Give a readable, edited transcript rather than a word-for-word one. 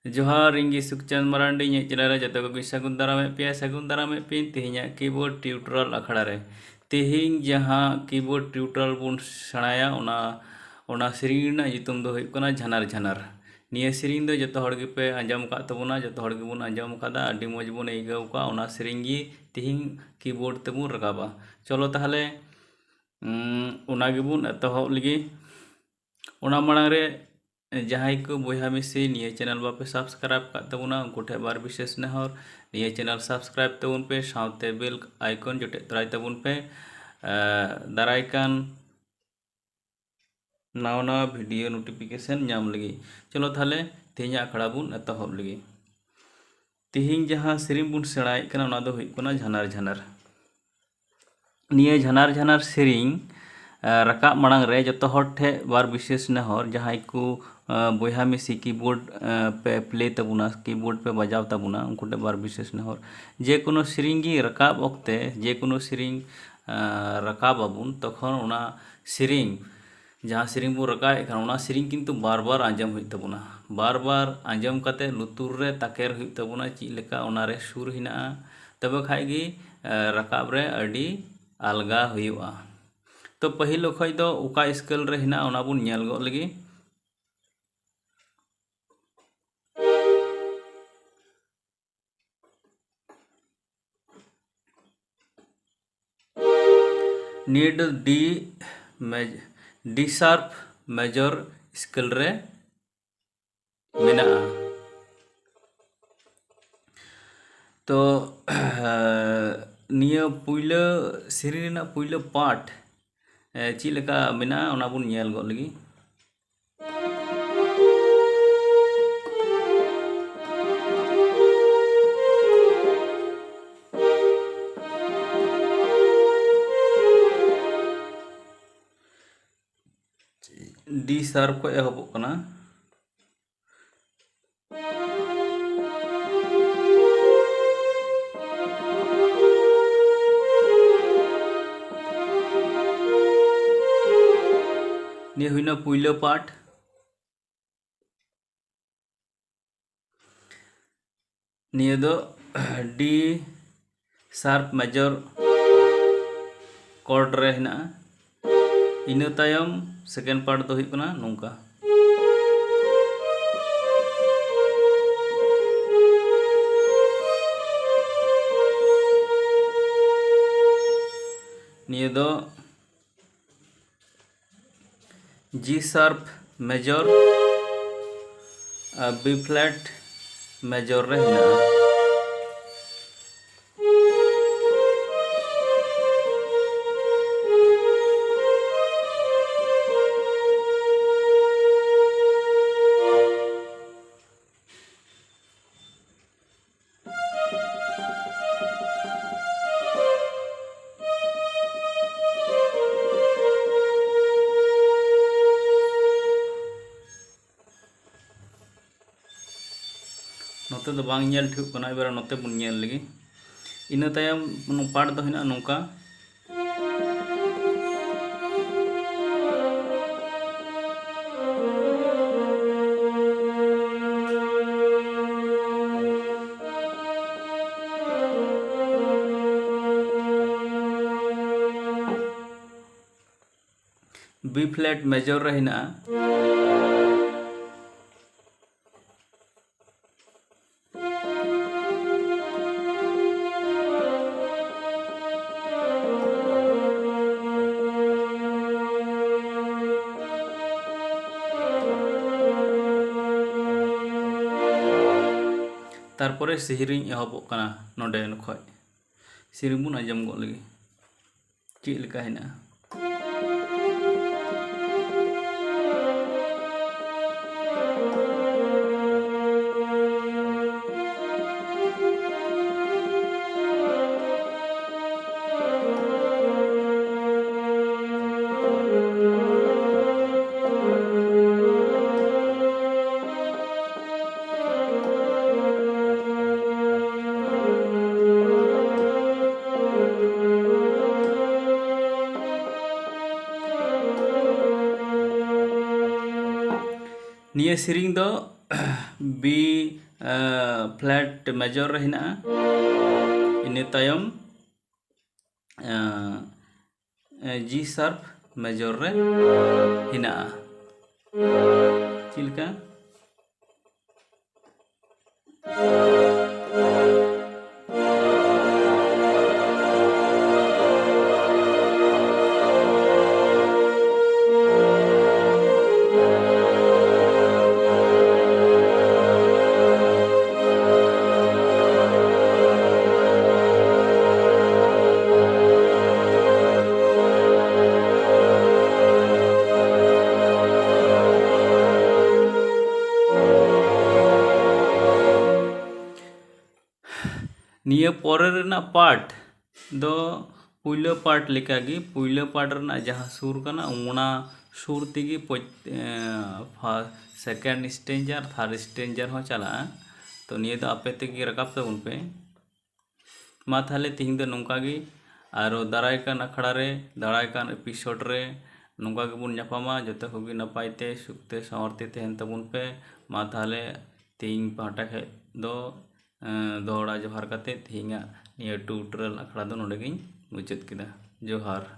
जोहार इंगी सुखचंद मरांडी ᱤᱧᱟᱹᱜ ᱪᱮᱱᱮᱞ ᱨᱮ ᱡᱚᱛᱚ ᱠᱚᱜᱮ ᱥᱟᱹᱜᱩᱱ ᱫᱟᱨᱟᱢᱮᱫ ᱯᱮᱭᱟ ᱛᱮᱦᱮᱧᱟᱜ कीबोर्ड टिউटोरियल आखड़ा रे तेहिंग जहाँ कीबोर्ड टिউटोरियल बुन सणाया ओना सेरिंग रना युतुम दो हुयुग कना झनार झनार निया सेरिंग दो जतो हड़ गेपे आंजम का तबुना जतो हड़ गेबुन आंजम कादा आडी मौज बुन आइगाव का ओना सेरिंग गी तेहिंग कीबोर्ड तेबुन रकाबा चलो ताहले ओना गेबुन एतहब लगी ओना माड़ांग रे जहाँ को बया मिसी निये चैनल बापे सब्सक्राइब का तबुना उनको ठे बार विशेष नेहर निये चैनल सब्सक्राइब तबुन पे साउते बेल आइकन जोटे तराई तबुन पे दारायकान नवा नवा वीडियो नोटिफिकेशन नाम लगी चलो थाले तेहिंग आखड़ा बुन एतहब लगी तेहिंग जहाँ सेरिंग बुन सेणाय कना ओना दो हुयुग कना झनार झनार निये झनार झनार सेरिंग रकाब माड़ांग रे जतो हर ठे बार विशेष नेहर जहाँ को बया मिसी कीबोर्ड पे प्ले तबुना कीबोर्ड पे बजाव तबुना उनको बार विशेष नेहर जेकोनो सेरिंग रकाब वक्ते जेकोनो सेरिंग रकाब आबुन तखन ओना सेरिंग जहाँ सेरिंग बो रकाब ओना सेरिंग किन्तु बार बार आंजम हुई तबुना बार बार आंजम काते लुतुर रे ताकेर हुई तबुना चीज लेका ओना रे सुर हिना तबे खाय गी रकाब रे अडी अलगा हुयुआ तो पहिल खय दो उका स्केल रे हिना ओना बुन नेल गो लगी नीड डी शार्प मेजर स्केल रे मेना तो निया पुइला सेरिंग रेना पुइला पार्ट चीज लेका मेना ओना बुन नेल गो लगी डी शार्प को एहबो कना निये हुइना पुइला पार्ट निये दो डी शार्प मेजर कॉर्ड रे हिना इना तायम सेकेंड पार्ट दो हुयुग कना नोंका निये दो G sharp major B flat major रे हिना नोते दो बांग नेल ठिक कना एबार नोते बुन नेल लगी इना तायम पार्ट दो हिना नोंका बी फ्लैट मेजर रे हिना तारपरे सेरिंग एहबोग कना नोडे खय सेरिंग बुन आजम गो लगी चेक लेका हिना निये सेरिंग दो बी फ्लैट मेजर रे हिना इने तायम जी शार्प मेजर रे हिना चिलका निये पोरे रेना पार्ट दो पुइलो पार्ट लेकागी पुइलो पार्ट रेना जहाँ सुर कना उना सुर तेगी सेकेंड स्टेंजर थर्ड स्टेंजर हो चला तो निये दो आपे तेगी रकाब तबुन पे मा थाले तिहिं दो नोंकागी आरो दाराय कान अखड़ा रे दाराय कान एपिसोड रे नोंका गेबुन ᱧᱟᱯᱟᱢᱟ जते होगी नपायते सुखते सावरते तहन तबुन पे मा थाले तिहिं पाहटा खे दो दोहड़ा जोहार कते तिहिंगा निया ट्यूटोरियल अखड़ा दो नोंडे गिन मुचाद किदा जोहार।